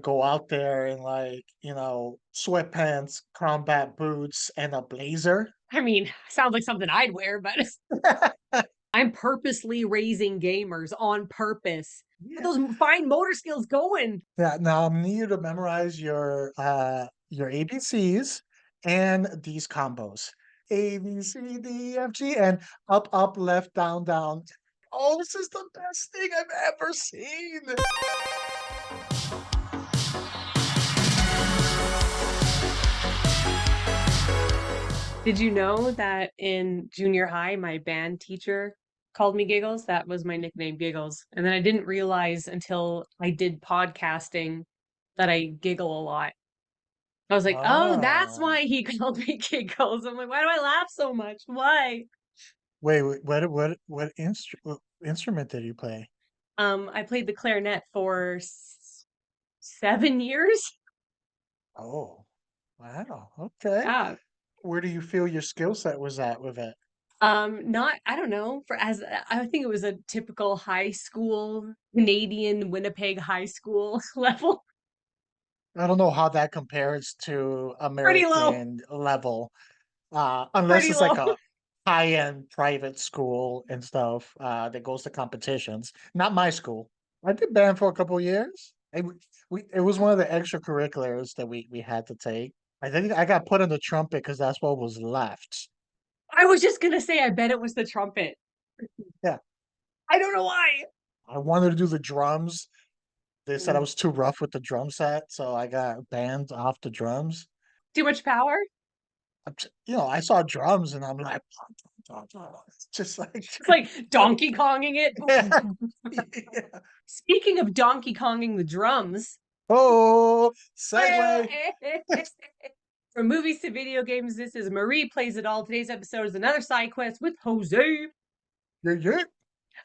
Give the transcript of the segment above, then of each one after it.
Go out there in like, sweatpants, combat boots, and a blazer. I mean, sounds like something I'd wear, but I'm purposely raising gamers on purpose. Get Yeah. those fine motor skills going. Yeah. Now I need you to memorize your ABCs and these combos. A, B, C, D, F, G, and up, up, left, down, down. Oh, this is the best thing I've ever seen. Did you know that in junior high, my band teacher called me Giggles? That was my nickname, Giggles. And then I didn't realize until I did podcasting that I giggle a lot. I was like, oh, that's Oh. why he called me Giggles. I'm like, why do I laugh so much? Why? Wait, what instrument did you play? I played the clarinet for 7 years. Oh, wow. Okay. Yeah. Where do you feel your skill set was at with it? Not, I don't know, for as I think it was a typical high school, Canadian Winnipeg high school level. I don't know how that compares to Pretty low, American level, unless pretty it's like low. a high-end private school and stuff, that goes to competitions. Not my school. I did band for a couple years. It was one of the extracurriculars that we had to take. I think I got put in the trumpet because that's what was left. I was just gonna say, I bet it was the trumpet. Yeah, I don't know why. I wanted to do the drums. They said I Mm. was too rough with the drum set, so I got banned off the drums. Too much power? I saw drums and I'm like, it's just like, It's like Donkey Konging it. yeah, yeah. Speaking of Donkey Konging the drums, Oh, segue. from movies to video games, this is Marie Plays It All. Today's episode is another side quest with Jose. Yeah, yeah.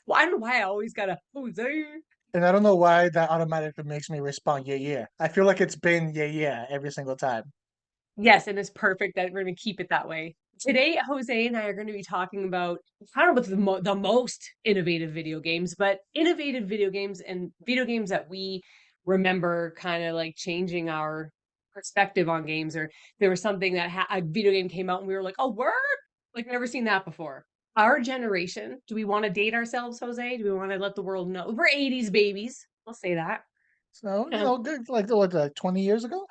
Well, I don't know why I always got a Jose. And I don't know why that automatically makes me respond, yeah, yeah. I feel like it's been yeah, yeah every single time. Yes, and it's perfect that we're going to keep it that way. Today, Jose and I are going to be talking about, I don't know about the most innovative video games, but innovative video games and video games that we remember kind of like changing our perspective on games, or there was something that a video game came out and we were like, oh, word? Like, never seen that before. Our generation, do we want to date ourselves, Jose? Do we want to let the world know? We're 80s babies. I'll say that. So, Um, good, like 20 years ago?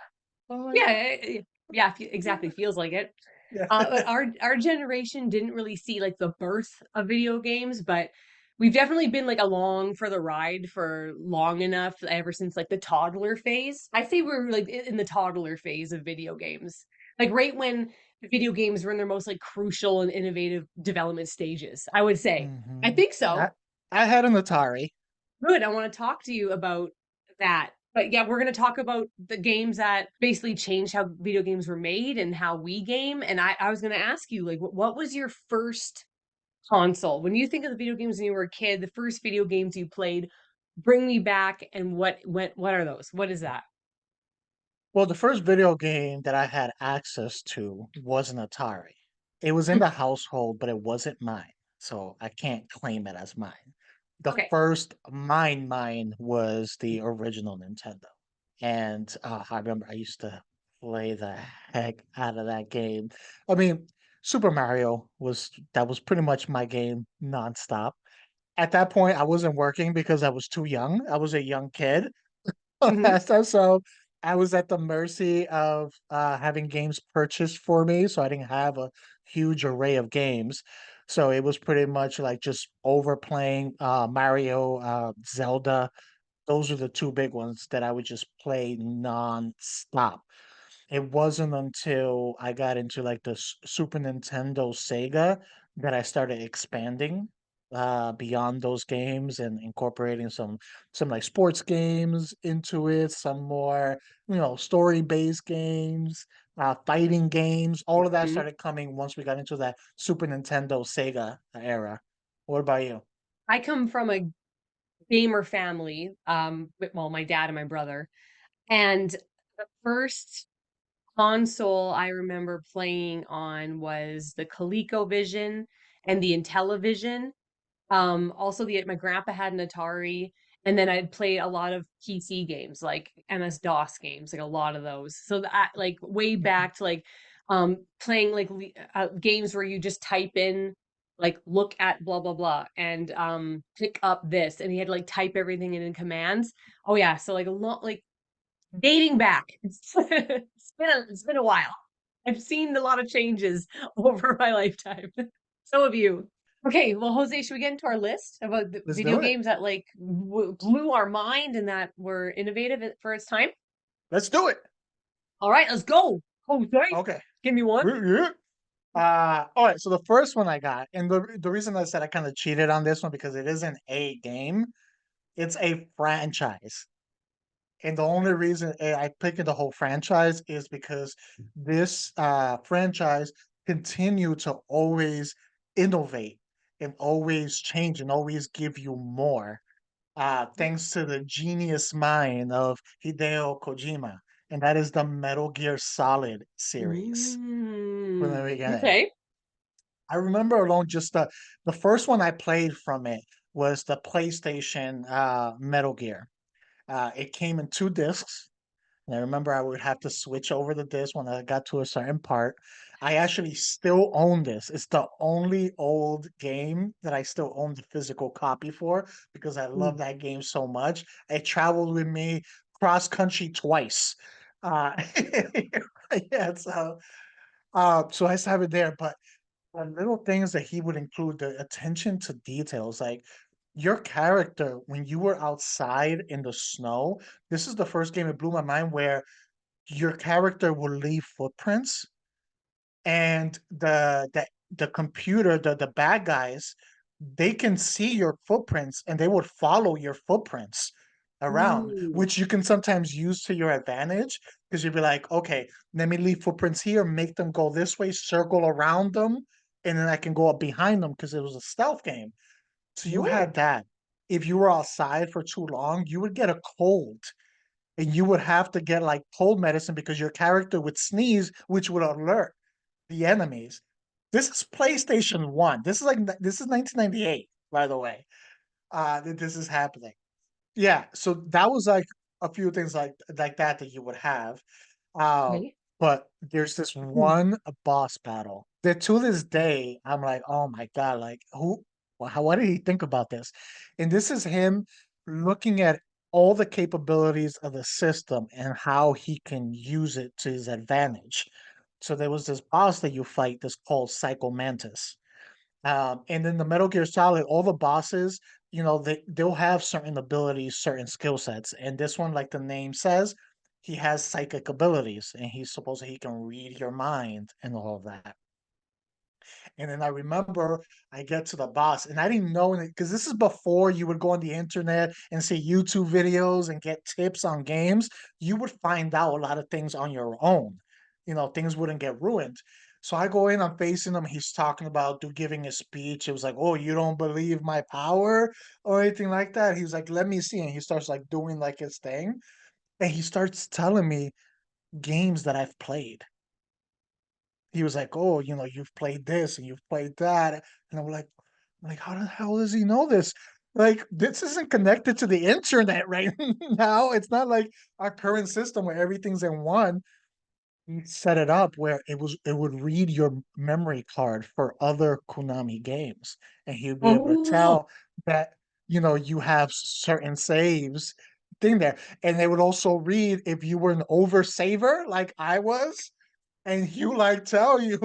Something like yeah, that? yeah, exactly. Feels like it. Yeah. But our generation didn't really see like the birth of video games, but we've definitely been like along for the ride for long enough ever since like the toddler phase. I say we're like in the toddler phase of video games. Like right when the video games were in their most like crucial and innovative development stages, I would say. I Hmm. think I, so. I had an Atari. Good. I want to talk to you about that. But yeah, we're going to talk about the games that basically changed how video games were made and how we game. And I was going to ask you, like, what was your first console? When you think of the video games when you were a kid, the first video games you played, bring me back. And what are those? What is that? Well, the first video game that I had access to was an Atari. It was in the household, but it wasn't mine, so I can't claim it as mine. The Okay. first mine was the original Nintendo, and, I remember I used to play the heck out of that game. I mean, Super Mario was pretty much my game nonstop. At that point, I wasn't working because I was too young. I was a young kid. Hmm. So I was at the mercy of, having games purchased for me, so I didn't have a huge array of games. So it was pretty much like just overplaying, Mario, Zelda. Those are the 2 big ones that I would just play nonstop. It wasn't until I got into, like, the Super Nintendo Sega that I started expanding, beyond those games and incorporating some, like, sports games into it, some more, story-based games, fighting games. All of that Hmm. started coming once we got into that Super Nintendo Sega era. What about you? I come from a gamer family, well, my dad and my brother. And the first console I remember playing on was the ColecoVision and the Intellivision. Also, the my grandpa had an Atari, And then I'd play a lot of PC games, like MS-DOS games, like a lot of those. So that like way back to like playing like games where you just type in like look at blah blah blah and pick up this, and he had to like type everything in commands. Oh yeah, so like a lot like dating back. It's been a while. I've seen a lot of changes over my lifetime. So have you. Okay, well, Jose, should we get into our list about the Let's video do it. games that like blew our mind and that were innovative for its time? Let's do it. All right, let's go. Jose, Okay. give me one. All right. So the first one I got, and the reason I said I kind of cheated on this one because it isn't a game, it's a franchise. And the only reason I picked the whole franchise is because this franchise continue to always innovate and always change and always give you more. Thanks to the genius mind of Hideo Kojima, and that is the Metal Gear Solid series from the beginning. Okay. I remember alone just the first one I played from it was the PlayStation Metal Gear. It came in 2 discs. And I remember I would have to switch over the disc when I got to a certain part. I actually still own this. It's the only old game that I still own the physical copy for because I love Mm. that game so much. It traveled with me cross country twice. Uh, yeah, so I still have it there. But the little things that he would include, the attention to details, like your character when you were outside in the snow. This is the first game that blew my mind where your character will leave footprints and the computer, the bad guys, they can see your footprints and they would follow your footprints around, Ooh. which you can sometimes use to your advantage because you'd be like, okay, let me leave footprints here, make them go this way, circle around them, and then I can go up behind them because it was a stealth game. So you Ooh. had that. If you were outside for too long, you would get a cold and you would have to get like cold medicine because your character would sneeze, which would alert the enemies. This is PlayStation 1. This is 1998, by the way. That this is happening. Yeah, so that was like a few things like that that you would have. Uh, Okay. but there's this Mm. one boss battle that to this day I'm like, oh my god, like who, what did he think about this? And this is him looking at all the capabilities of the system and how he can use it to his advantage. So there was this boss that you fight that's called Psycho Mantis. And then the Metal Gear Solid, all the bosses, they'll have certain abilities, certain skill sets. And this one, like the name says, he has psychic abilities, and he's supposed he can read your mind and all of that. And then I remember I get to the boss, and I didn't know because this is before you would go on the internet and see YouTube videos and get tips on games. You would find out a lot of things on your own. Things wouldn't get ruined. So I go in, I'm facing him. He's talking about giving a speech. It was like, "Oh, you don't believe my power or anything like that." He was like, "Let me see," and he starts like doing like his thing, and he starts telling me games that I've played. He was like, "Oh, you've played this and you've played that." And I'm like, how the hell does he know this? Like, this isn't connected to the internet right now. It's not like our current system where everything's in one. He set it up where it would read your memory card for other Konami games, and he'd be able to Oh. tell that you have certain saves thing there, and they would also read if you were an oversaver like I was, and you like tell you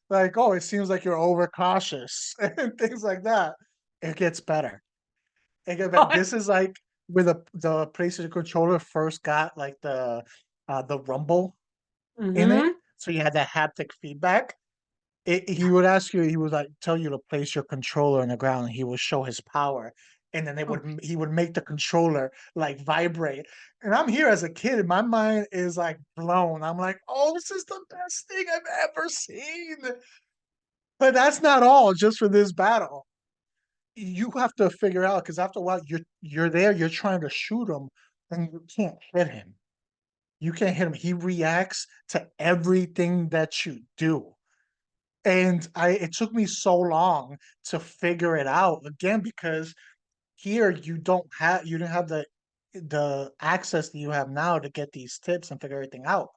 like, oh, it seems like you're overcautious and things like that. It gets better. God. This is like where the PlayStation controller first got like the rumble in it. Mm-hmm. So you had that haptic feedback. He would ask you, he would like tell you to place your controller on the ground, and he would show his power. And then Oh. he would make the controller like vibrate. And I'm here as a kid, and my mind is like blown. I'm like, oh, this is the best thing I've ever seen. But that's not all just for this battle. You have to figure out because after a while you're there, you're trying to shoot him, and you can't hit him. You can't hit him. He reacts to everything that you do. And it took me so long to figure it out again because Here you didn't have the access that you have now to get these tips and figure everything out.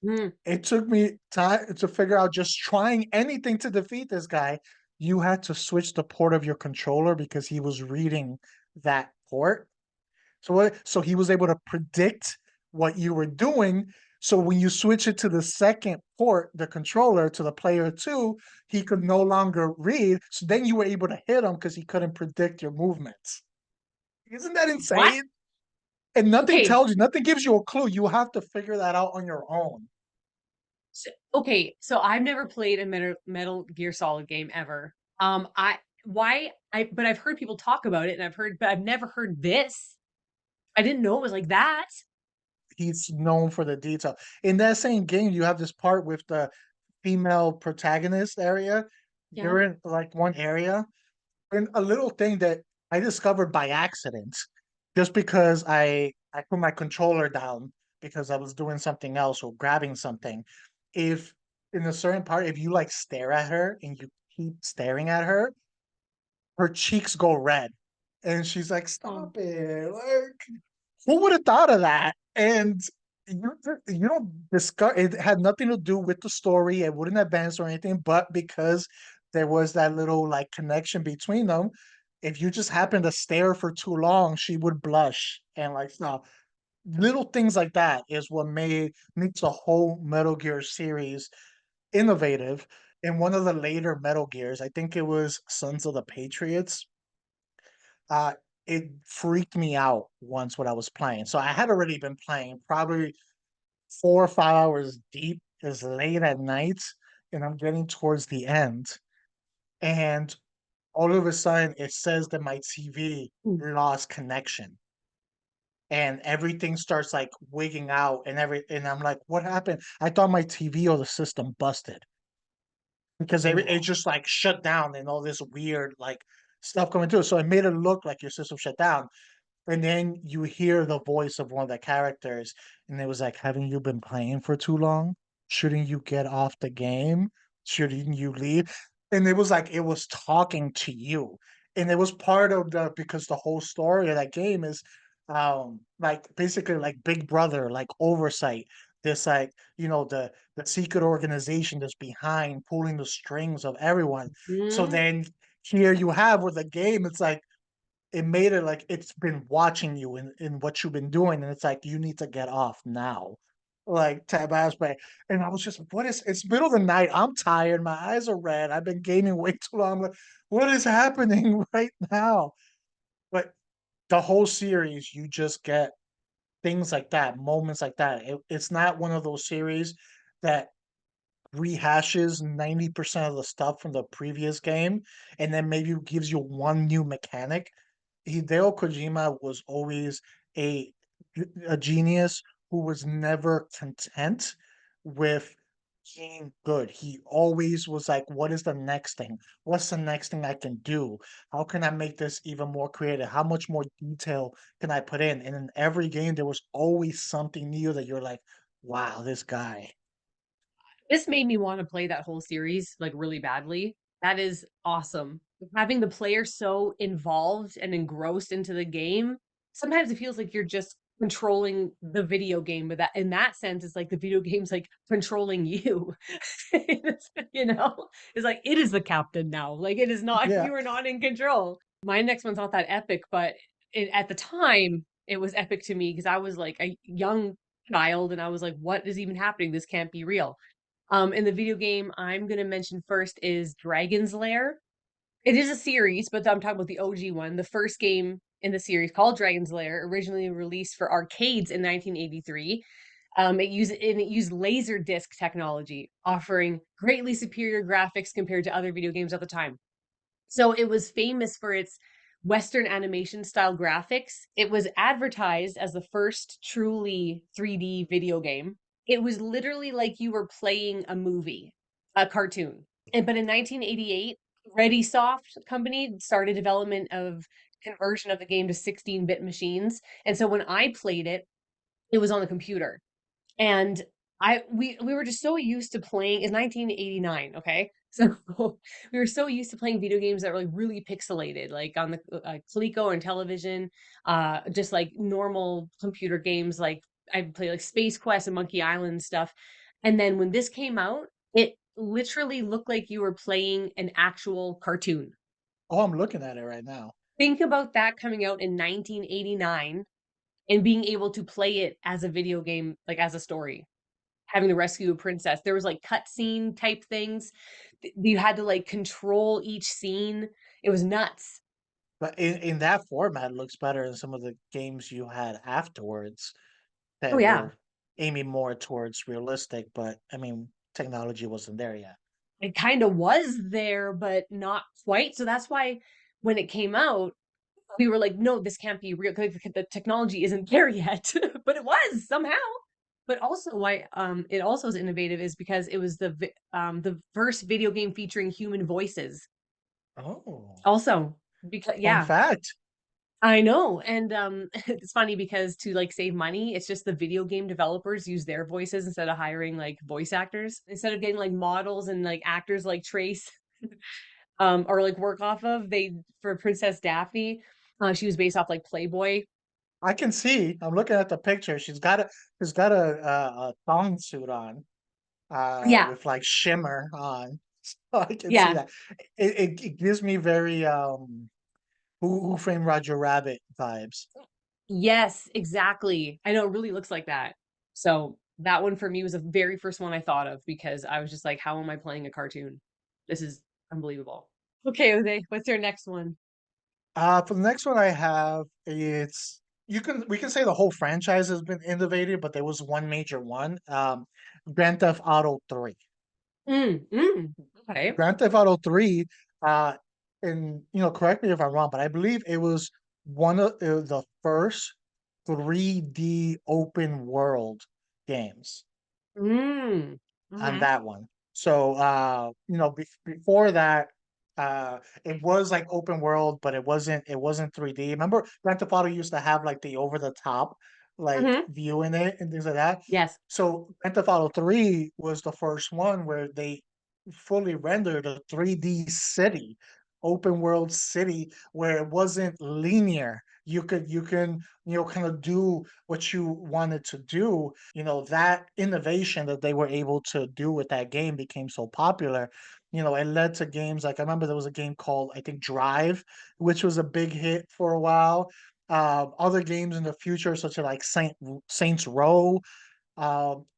Mm. It took me time to figure out just trying anything to defeat this guy. You had to switch the port of your controller because he was reading that port. So he was able to predict what you were doing. So when you switch it to the second port, the controller to the player two, he could no longer read. So then you were able to hit him because he couldn't predict your movements. Isn't that What? insane? And nothing Okay, tells you, nothing gives you a clue. You have to figure that out on your own. so I've never played a Metal Gear Solid game ever. I why I but I've heard people talk about it, and but I've never heard this. I didn't know it was like that. He's known for the detail. In that same game, you have this part with the female protagonist area. Yeah. You're in like one area, and a little thing that I discovered by accident, just because I put my controller down because I was doing something else or grabbing something. If in a certain part, if you like stare at her and you keep staring at her cheeks go red, and she's like, Oh. "Stop it!" Like, who would have thought of that? And you don't discuss. It had nothing to do with the story. It wouldn't advance or anything, but because there was that little like connection between them, if you just happened to stare for too long, she would blush and like no little things like that is what makes the whole Metal Gear series innovative. In one of the later Metal Gears, I think it was Sons of the Patriots, uh, it freaked me out once when I was playing. So I had already been playing probably 4 or 5 hours deep. It's late at night, and I'm getting towards the end, and all of a sudden, it says that my TV Mm. lost connection, and everything starts, like, wigging out and I'm like, "What happened?" I thought my TV or the system busted because it Oh. just, like, shut down and all this weird, like, stuff coming through, so it made it look like your system shut down. And then you hear the voice of one of the characters, and it was like, "Haven't you been playing for too long? Shouldn't you get off the game? Shouldn't you leave?" And it was like it was talking to you, and it was part of the because the whole story of that game is, like, basically like Big Brother, like oversight. This like, the secret organization that's behind pulling the strings of everyone. So Mm. then here you have with the game, it's like it made it like it's been watching you in what you've been doing, and it's like, "You need to get off now." Like, type aspect, and I was just, "What is" it's middle of the night, I'm tired, my eyes are red, I've been gaming way too long, I'm like, "What is happening right now?" But the whole series, you just get things like that, moments like that. It's not one of those series that rehashes 90% of the stuff from the previous game, and then maybe gives you one new mechanic. Hideo Kojima was always a a genius who was never content with being good. He always was like, "What is the next thing? What's the next thing I can do? How can I make this even more creative? How much more detail can I put in?" And in every game, there was always something new that you're like, "Wow, this guy." This made me want to play that whole series like really badly. That is awesome. Having the player so involved and engrossed into the game, sometimes it feels like you're just controlling the video game, but that in that sense, it's like the video game's like controlling you. You know, it's like it is the captain now. Like it is not, Yeah. you are not in control. My next one's not that epic, but at the time, it was epic to me because I was like a young child and I was like, what is even happening? This can't be real. In the video game I'm gonna mention first is Dragon's Lair. It is a series, but I'm talking about the OG one. The first game in the series called Dragon's Lair, originally released for arcades in 1983. It used laser disc technology, offering greatly superior graphics compared to other video games at the time. So it was famous for its Western animation style graphics. It was advertised as the first truly 3D video game. It was literally like you were playing a movie, a cartoon. But in 1988, ReadySoft company started development of conversion of the game to 16-bit machines. And so when I played it, it was on the computer. And we were just so used to playing. It's 1989, okay? So we were so used to playing video games that were like really pixelated, like on the Coleco and television, just like normal computer games. Like I play like Space Quest and Monkey Island stuff. And then when this came out, it literally looked like you were playing an actual cartoon. Oh, I'm looking at it right now. Think about that coming out in 1989 and being able to play it as a video game, like as a story, having to rescue a princess. There was like cutscene type things. You had to like control each scene. It was nuts. But in that format, it looks better than some of the games you had afterwards Oh that yeah. were aiming more towards realistic, but I mean, technology wasn't there yet. It kind of was there, but not quite. So that's why when it came out, we were like, no, this can't be real. The technology isn't there yet. But it was somehow. But also why it also is innovative is because it was the first video game featuring human voices. Oh, Also, because fun yeah, fact. I know. And it's funny because to like save money, it's just the video game developers use their voices instead of hiring like voice actors. Instead of getting like models and like actors like Trace or like work off of, they for Princess Daphne, she was based off like Playboy. I can see. I'm looking at the picture. She's got a thong suit on, Yeah, with like shimmer on. So I can see yeah. that. It gives me very Who Framed Roger Rabbit vibes. Yes, exactly. I know it really looks like that. So that one for me was the very first one I thought of because I was just like, how am I playing a cartoon? This is unbelievable. Okay, Jose, what's your next one? For the next one I have, it's we can say the whole franchise has been innovated, but there was one major one. Grand Theft Auto 3. Okay. Grand Theft Auto 3, uh, and correct me if I'm wrong, but I believe it was the first 3D open world games Mm. on Mhm. that one. So before that, it was like open world, but it wasn't 3D. Remember Grand Theft Auto used to have like the over the top like Mhm. view in it and things like that. Yes. So Grand Theft Auto 3 was the first one where they fully rendered a 3D city, open world city where it wasn't linear. You can kind of do what you wanted to do. That innovation that they were able to do with that game became so popular. It led to games like I remember there was a game called I think Drive, which was a big hit for a while. Other games in the future, such as like Saints Row,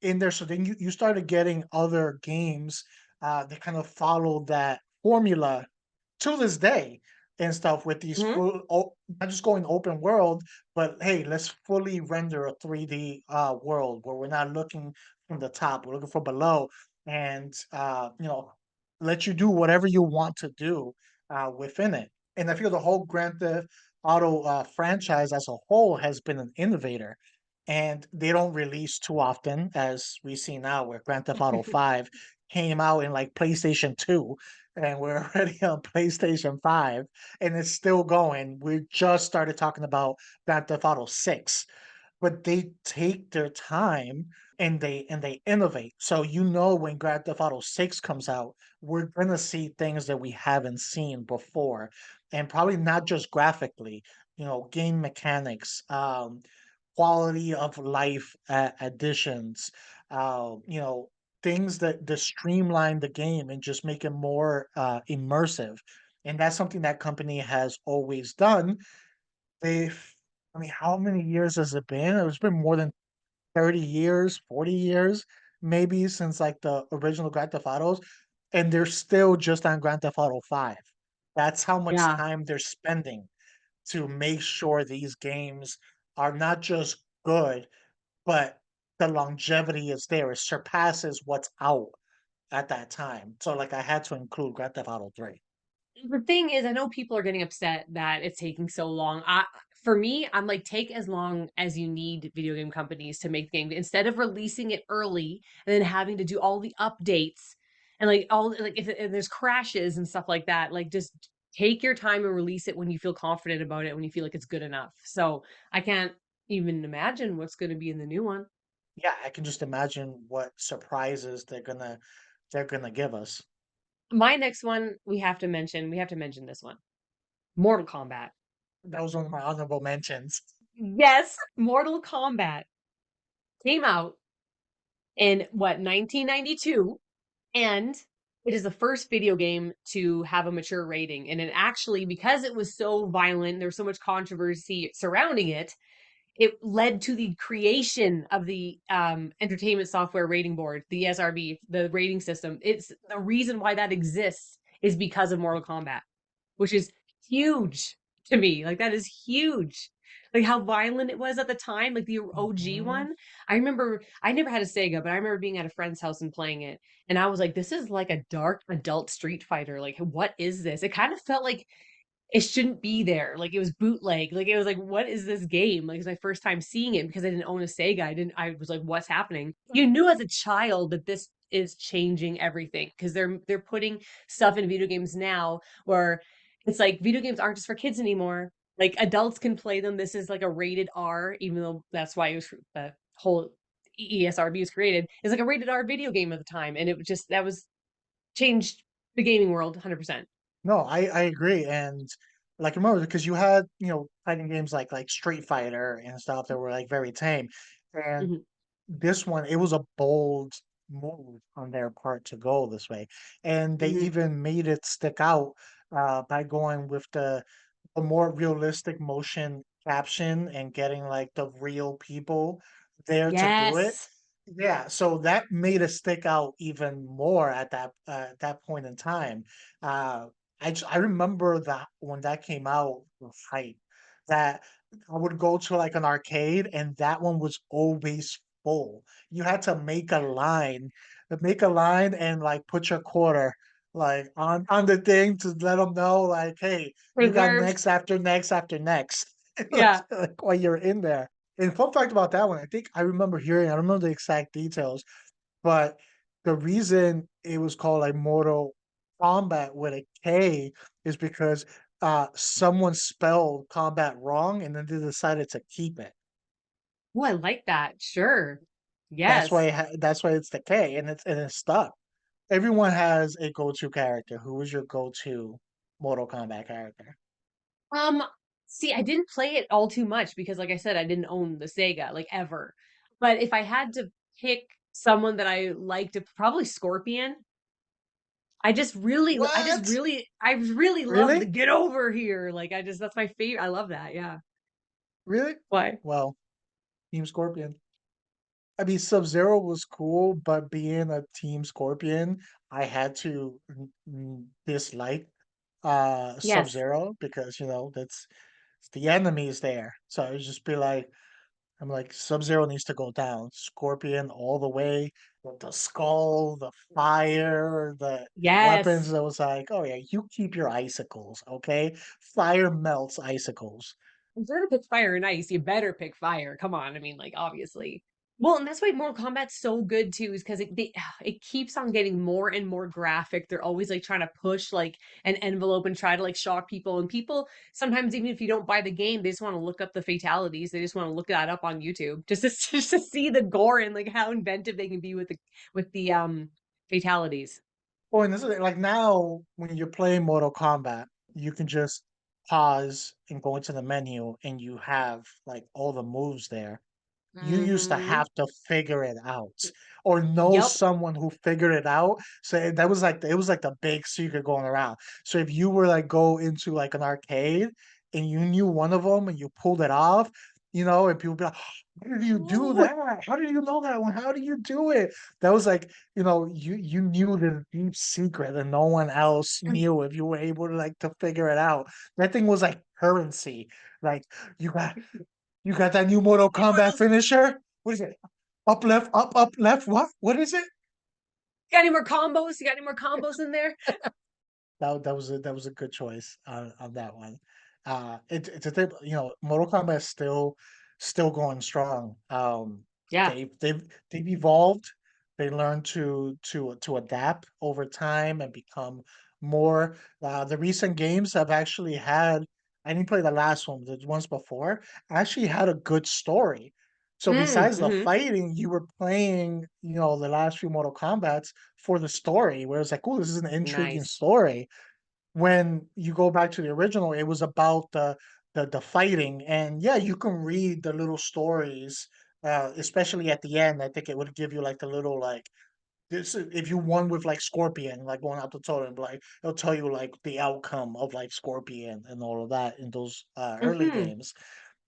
in there. So then you started getting other games that kind of followed that formula to this day and stuff with these Mhm. not just going open world, but hey, let's fully render a 3D world where we're not looking from the top, we're looking from below, and let you do whatever you want to do within it. And I feel the whole Grand Theft Auto franchise as a whole has been an innovator, and they don't release too often as we see now, where Grand Theft Auto 5 came out in like PlayStation 2 and we're already on PlayStation 5 and it's still going. We just started talking about Grand Theft Auto 6, but they take their time and they innovate. So when Grand Theft Auto 6 comes out, we're gonna see things that we haven't seen before. And probably not just graphically, game mechanics, quality of life additions, things that streamline the game and just make it more immersive. And that's something that company has always done. They've I mean, how many years has it been? It's been more than 30 years, 40 years, maybe since like the original Grand Theft Autos, and they're still just on Grand Theft Auto 5. That's how much Yeah. time they're spending to make sure these games are not just good, but the longevity is there. It surpasses what's out at that time. So like I had to include Grand Theft Auto 3. The thing is, I know people are getting upset that it's taking so long. For me, I'm like, take as long as you need video game companies to make the game instead of releasing it early and then having to do all the updates and like all like if there's crashes and stuff like that. Like, just take your time and release it when you feel confident about it, when you feel like it's good enough. So I can't even imagine what's going to be in the new one. Yeah, I can just imagine what surprises they're gonna give us. My next one, we have to mention this one. Mortal Kombat. That was one of my honorable mentions. Yes, Mortal Kombat came out in what, 1992, and it is the first video game to have a mature rating. And it actually, because it was so violent, there was so much controversy surrounding it led to the creation of the entertainment software rating board, the SRB, the rating system. It's the reason why that exists is because of Mortal Kombat, which is huge to me. Like that is huge. Like how violent it was at the time, like the OG Mhm. one. I remember I never had a Sega, but I remember being at a friend's house and playing it. And I was like, this is like a dark adult Street Fighter. Like, what is this? It kind of felt like it shouldn't be there. Like it was bootleg. Like it was like, what is this game? Like it's my first time seeing it because I didn't own a Sega. I was like, what's happening? You knew as a child that this is changing everything because they're putting stuff in video games now where it's like video games aren't just for kids anymore. Like adults can play them. This is like a rated R, even though that's why it was the whole ESRB was created. It's like a rated R video game at the time. And it was just that was changed the gaming world 100%. No, I agree, and like remember because you had fighting games like Street Fighter and stuff that were like very tame, and Mhm. this one it was a bold move on their part to go this way, and they Mhm. even made it stick out by going with the more realistic motion caption and getting like the real people there to do it. Yes. Yeah, so that made it stick out even more at that point in time. Uh, I remember that when that came out, the hype that I would go to like an arcade and that one was always full. You had to make a line and like put your quarter like on the thing to let them know like, hey, you got Reserved. next after next after next, Yeah. like while you're in there. And fun fact about that one, I think I remember hearing, I don't know the exact details, but the reason it was called like Mortal Kombat with a K is because someone spelled combat wrong and then they decided to keep it. Oh, I like that. Sure. Yes. That's why it's the K and it's stuck. Everyone has a go-to character. Who is your go-to Mortal Kombat character? Um, see, I didn't play it all too much because like I said, I didn't own the Sega like ever. But if I had to pick someone that I liked, probably Scorpion. What? I really love the Really? get over here. Like that's my favorite. I love that. Yeah. Really? Why? Well, Team Scorpion. I mean, Sub-Zero was cool, but being a Team Scorpion, I had to dislike Yes. Sub-Zero because, that's it's the enemies there. So it would just be like I'm like Sub-Zero needs to go down. Scorpion all the way with the skull, the fire, the weapons. Yes. I was like, oh yeah, you keep your icicles, okay? Fire melts icicles. If you're gonna pick fire and ice, you better pick fire. Come on. I mean, like, obviously. Well, and that's why Mortal Kombat's so good too, is because it keeps on getting more and more graphic. They're always like trying to push like an envelope and try to like shock people. And people sometimes, even if you don't buy the game, they just want to look up the fatalities. They just want to look that up on YouTube just to just to see the gore and like how inventive they can be with the fatalities. Oh, and this is like now when you're playing Mortal Kombat, you can just pause and go into the menu and you have like all the moves there. You used to Mm-hmm. have to figure it out or know Yep. someone who figured it out. So that was like it was like the big secret going around. So if you were like go into like an arcade and you knew one of them and you pulled it off, and people be like, "How did you do Ooh. that? How did you know that one? How do you do it?" That was like, you knew the deep secret and no one else knew if you were able to like to figure it out. That thing was like currency. Like you got you got that new Mortal What Kombat else? finisher? What is it? Up, left, up, left. What? What is it? Got any more combos? You got any more combos in there? That was a good choice on that one. It's a thing, Mortal Kombat is still going strong. Yeah. They've evolved. They learned to adapt over time and become more. The recent games have actually had. I didn't play the last one, the ones before. Actually had a good story. So Mm, besides the mhm. fighting, you were playing, the last few Mortal Kombat's for the story, where it's like, "Oh, this is an intriguing Nice. story." When you go back to the original, it was about the fighting, and yeah, you can read the little stories, especially at the end. I think it would give you like the little like this if you won with like Scorpion, like going out to totem, like it'll tell you like the outcome of like Scorpion and all of that in those early Mhm. games.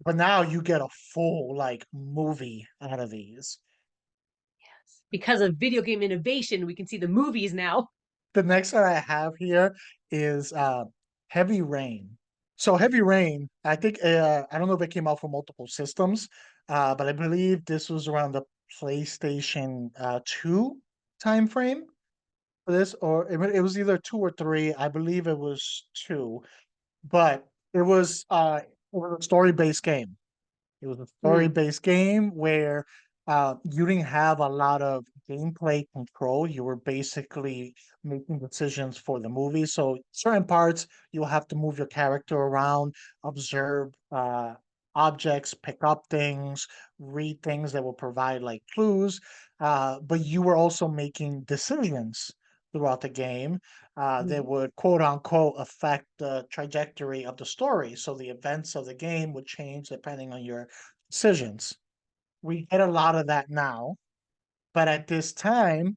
But now you get a full like movie out of these. Because of video game innovation, we can see the movies now. The next one I have here is Heavy Rain. So Heavy Rain, I think I don't know if it came out for multiple systems, but I believe this was around the PlayStation 2 time frame for this, or it was either 2 or 3. I believe it was 2, but it was a story-based game. It was a Mm, story-based game where you didn't have a lot of gameplay control. You were basically making decisions for the movie. So certain parts you'll have to move your character around, observe objects, pick up things, read things that will provide like clues. But you were also making decisions throughout the game that mhm, would quote unquote affect the trajectory of the story. So the events of the game would change depending on your decisions. We get a lot of that now, but at this time,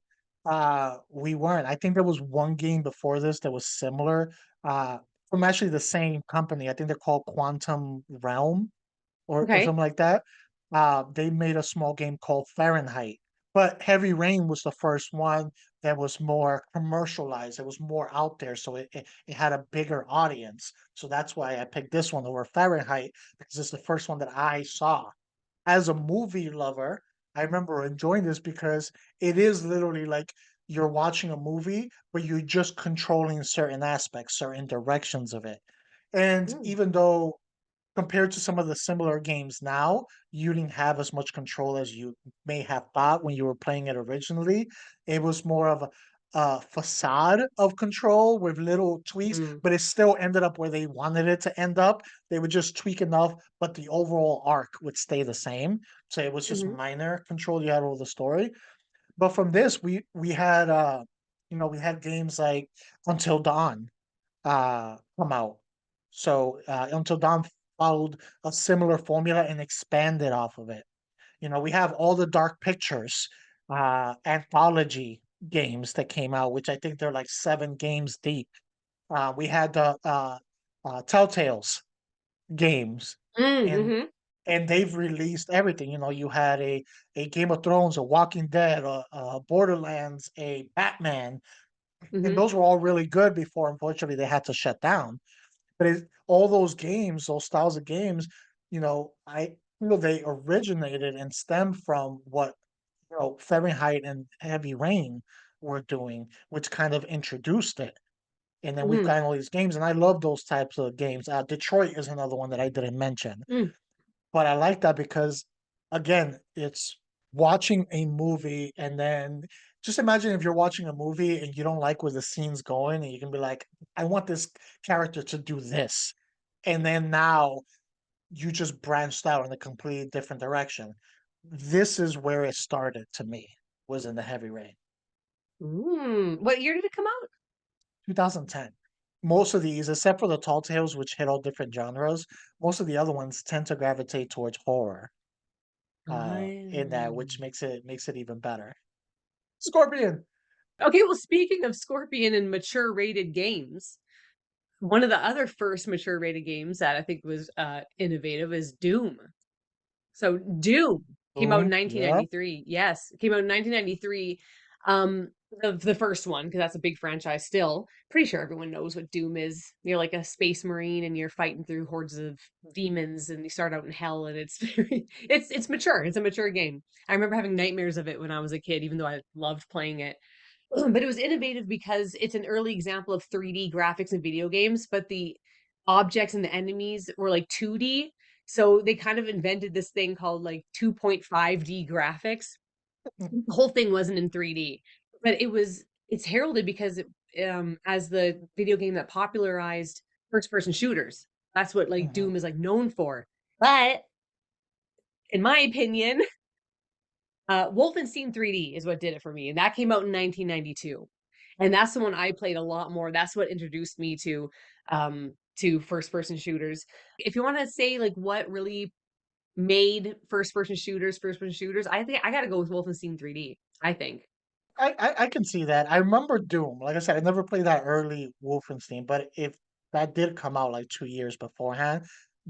we weren't. I think there was one game before this that was similar, from actually the same company. I think they're called Quantum Realm or okay. something like that. They made a small game called Fahrenheit, but Heavy Rain was the first one that was more commercialized. It was more out there, so it had a bigger audience. So that's why I picked this one over Fahrenheit because it's the first one that I saw. As a movie lover, I remember enjoying this because it is literally like you're watching a movie, but you're just controlling certain aspects, certain directions of it. And Mm, even though compared to some of the similar games now, you didn't have as much control as you may have thought when you were playing it originally. It was more of a facade of control with little tweaks, mm, but it still ended up where they wanted it to end up. They would just tweak enough, but the overall arc would stay the same. So it was just mhm, minor control you had over the story. But from this, we had we had games like Until Dawn come out. So Until Dawn followed a similar formula and expanded off of it. We have all the Dark Pictures anthology games that came out, which I think they're like 7 games deep. We had the Telltale's games, mm, and mhm, they've released everything. You had a Game of Thrones, a Walking Dead, a Borderlands, a Batman, and mhm, those were all really good before, unfortunately, they had to shut down. But all those games, those styles of games, I feel they originated and stemmed from what Fahrenheit and Heavy Rain were doing, which kind of introduced it. And then we've mhm, gotten all these games, and I love those types of games. Detroit is another one that I didn't mention, mm, but I like that because, again, it's watching a movie, and then just imagine if you're watching a movie and you don't like where the scene's going, and you can be like, I want this character to do this. And then now you just branched out in a completely different direction. This is where it started to me, was in the Heavy Rain. mm. What year did it come out? 2010. Most of these, except for the Tall Tales, which hit all different genres, most of the other ones tend to gravitate towards horror. In that, which Um, makes it even better. Scorpion. okay, well, speaking of Scorpion and mature rated games, one of the other first mature rated games that I think was innovative is Doom. So Doom came out in Yep. 1993. Yes, it came out in 1993. Um, the first one, because that's a big franchise still. Pretty sure everyone knows what Doom is. You're like a space marine and you're fighting through hordes of demons and you start out in hell and it's very it's mature. It's a mature game. I remember having nightmares of it when I was a kid, even though I loved playing it. But it was innovative because it's an early example of 3D graphics in video games, but the objects and the enemies were like 2D. So they kind of invented this thing called like 2.5D graphics. The whole thing wasn't in 3D, but it's heralded because as the video game that popularized first person shooters. That's what like Mhm. Doom is like known for. But in my opinion, Wolfenstein 3D is what did it for me, and that came out in 1992. And that's the one I played a lot more. That's what introduced me to first person shooters. If you want to say like what really made first person shooters, I think I got to go with Wolfenstein 3D. I think. I can see that. I remember Doom. Like I said, I never played that early Wolfenstein, but if that did come out like 2 years beforehand,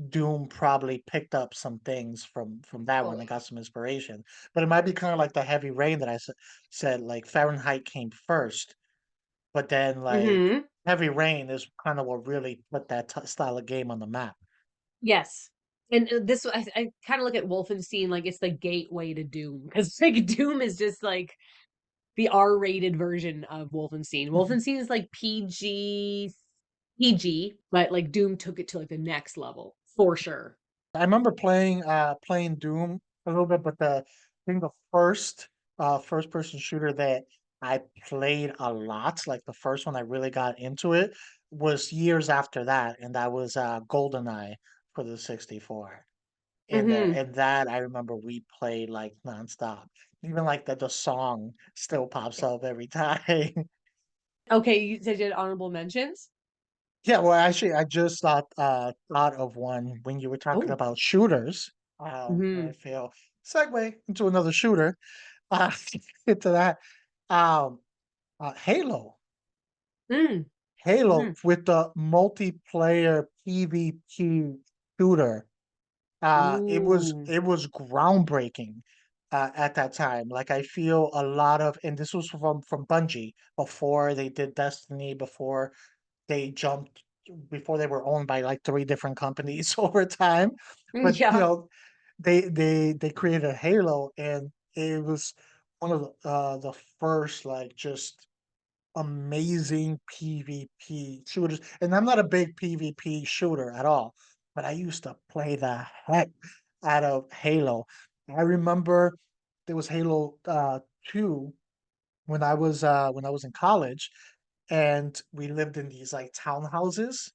Doom probably picked up some things from that one Oh. and got some inspiration. But it might be kind of like the Heavy Rain that said. Like Fahrenheit came first, but then like Hmm. Heavy Rain is kind of what really put that style of game on the map. Yes. And this, I kind of look at Wolfenstein like it's the gateway to Doom because like Doom is just like the R-rated version of Wolfenstein. Wolfenstein is like PG, but like Doom took it to like the next level for sure. I remember playing Doom a little bit, but I think the first person shooter that I played a lot, like the first one I really got into it, was years after that, and that was GoldenEye for the 64. Hmm. And that I remember we played like nonstop. Even like the song still pops up every time. Okay, you said you had honorable mentions. Yeah, well, actually, I just thought of one when you were talking Oh. about shooters. I Hmm. feel segue into another shooter. Uh, into that, um, Halo, Mm. Halo Hmm. with the multiplayer PvP shooter. Ooh. It was groundbreaking at that time. Like I feel a lot of, and this was from Bungie before they did Destiny, they jumped before they were owned by like three different companies over time. But you Yeah. know, they created Halo, and it was one of the first like just amazing PvP shooters. And I'm not a big PvP shooter at all, but I used to play the heck out of Halo. I remember there was Halo 2 when I was in college, and we lived in these like townhouses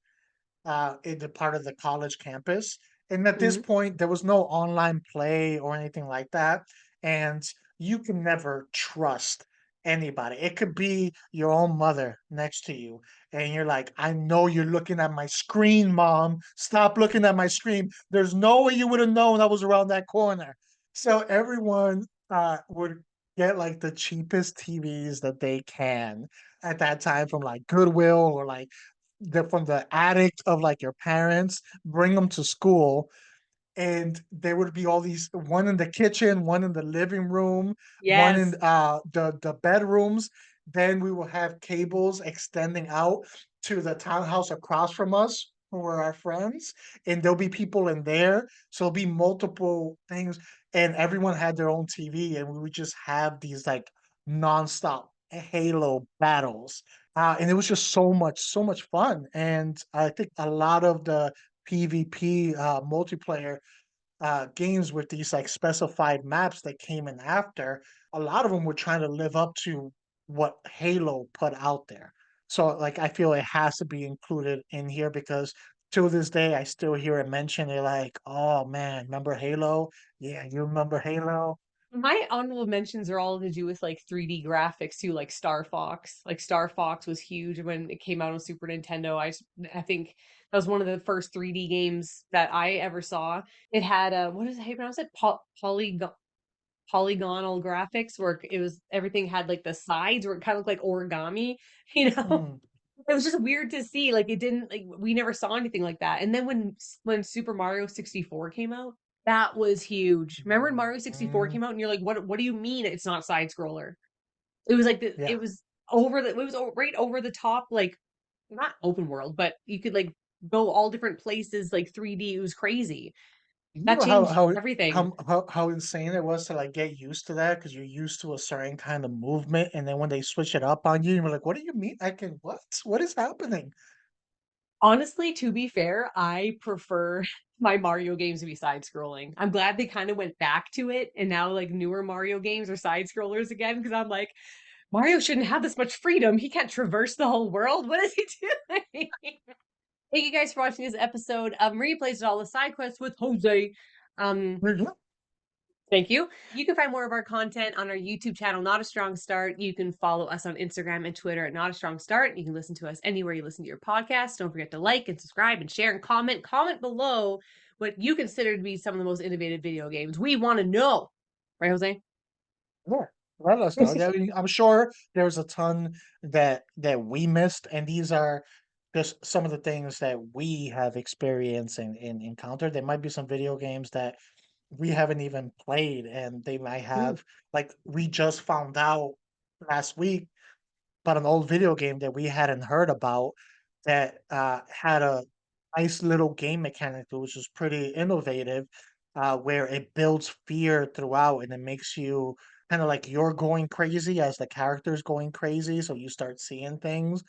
in the part of the college campus. And at this Hmm. point, there was no online play or anything like that. And you can never trust anybody. It could be your own mother next to you. And you're like, I know you're looking at my screen, mom. Stop looking at my screen. There's no way you would have known I was around that corner. So everyone would get like the cheapest TVs that they can at that time from like Goodwill or like from the attic of like your parents, bring them to school, and there would be all these one in the kitchen, one in the living room, one in Yes. the bedrooms. Then we will have cables extending out to the townhouse across from us who are our friends, and there'll be people in there. So it'll be multiple things, and everyone had their own TV, and we would just have these like nonstop Halo battles. And it was just so much fun. And I think a lot of the PvP multiplayer games with these like specified maps that came in after, a lot of them were trying to live up to what Halo put out there. So like I feel it has to be included in here because to this day I still hear it mentioned. They're like, "Oh man, remember Halo? Yeah, you remember Halo?" My honorable mentions are all to do with like 3D graphics too, like Star Fox. Like Star Fox was huge when it came out on Super Nintendo. I think that was one of the first 3D games that I ever saw. It had what is it? How you pronounce it? Polygonal graphics where it was everything had like the sides where it kind of looked like origami, you know? Mm, It was just weird to see. Like it didn't like we never saw anything like that. And then when Super Mario 64 came out, that was huge. Remember when Mario 64 mm, came out and you're like, what do you mean it's not side scroller? It was like yeah. it was right over the top, like not open world, but you could like go all different places, like 3D. It was crazy. You That know changed everything. how insane it was to like get used to that because you're used to a certain kind of movement, and then when they switch it up on you, you're like, "What do you mean? I can what? What is happening?" Honestly, to be fair, I prefer my Mario games to be side scrolling. I'm glad they kind of went back to it and now like newer Mario games are side scrollers again because I'm like, Mario shouldn't have this much freedom. He can't traverse the whole world. What is he doing? Thank you guys for watching this episode of Marie Plays It All, the side quest with Jose. Um, Thank you. You can find more of our content on our YouTube channel, Not a Strong Start. You can follow us on Instagram and Twitter at Not a Strong Start. You can listen to us anywhere you listen to your podcast. Don't forget to like and subscribe and share and comment. Comment below what you consider to be some of the most innovative video games. We want to know. Right, Jose? Yeah, let us know. I mean, I'm sure there's a ton that we missed, and these are just some of the things that we have experienced and encountered. There might be some video games that we haven't even played, and they might Mm. have like we just found out last week about an old video game that we hadn't heard about that had a nice little game mechanic that was just pretty innovative, where it builds fear throughout and it makes you kind of like you're going crazy as the character's going crazy, so you start seeing things.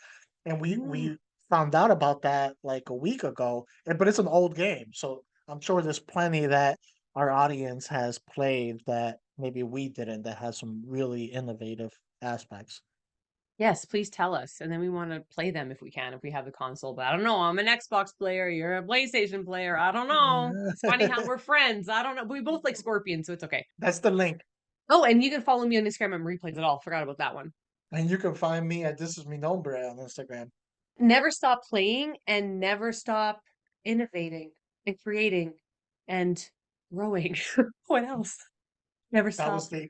And Mm. we found out about that like a week ago, but it's an old game, so I'm sure there's plenty that our audience has played that maybe we didn't that has some really innovative aspects. Yes, please tell us. And then we want to play them if we can, if we have the console. But I don't know. I'm an Xbox player. You're a PlayStation player. I don't know. It's funny how we're friends. I don't know. We both like Scorpion, so it's okay. That's the link. Oh, and you can follow me on Instagram and replays it all. Forgot about that one. And you can find me at This Is Mi Nombre on Instagram. Never stop playing and never stop innovating and creating and growing. What else? Never That stop. was the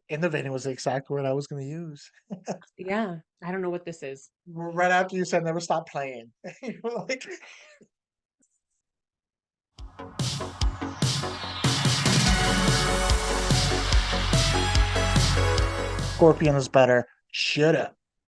innovating was the exact word I was going to use. Yeah. I don't know what this is. Right after you said never stop playing. You were like, Scorpion is better. Shut up.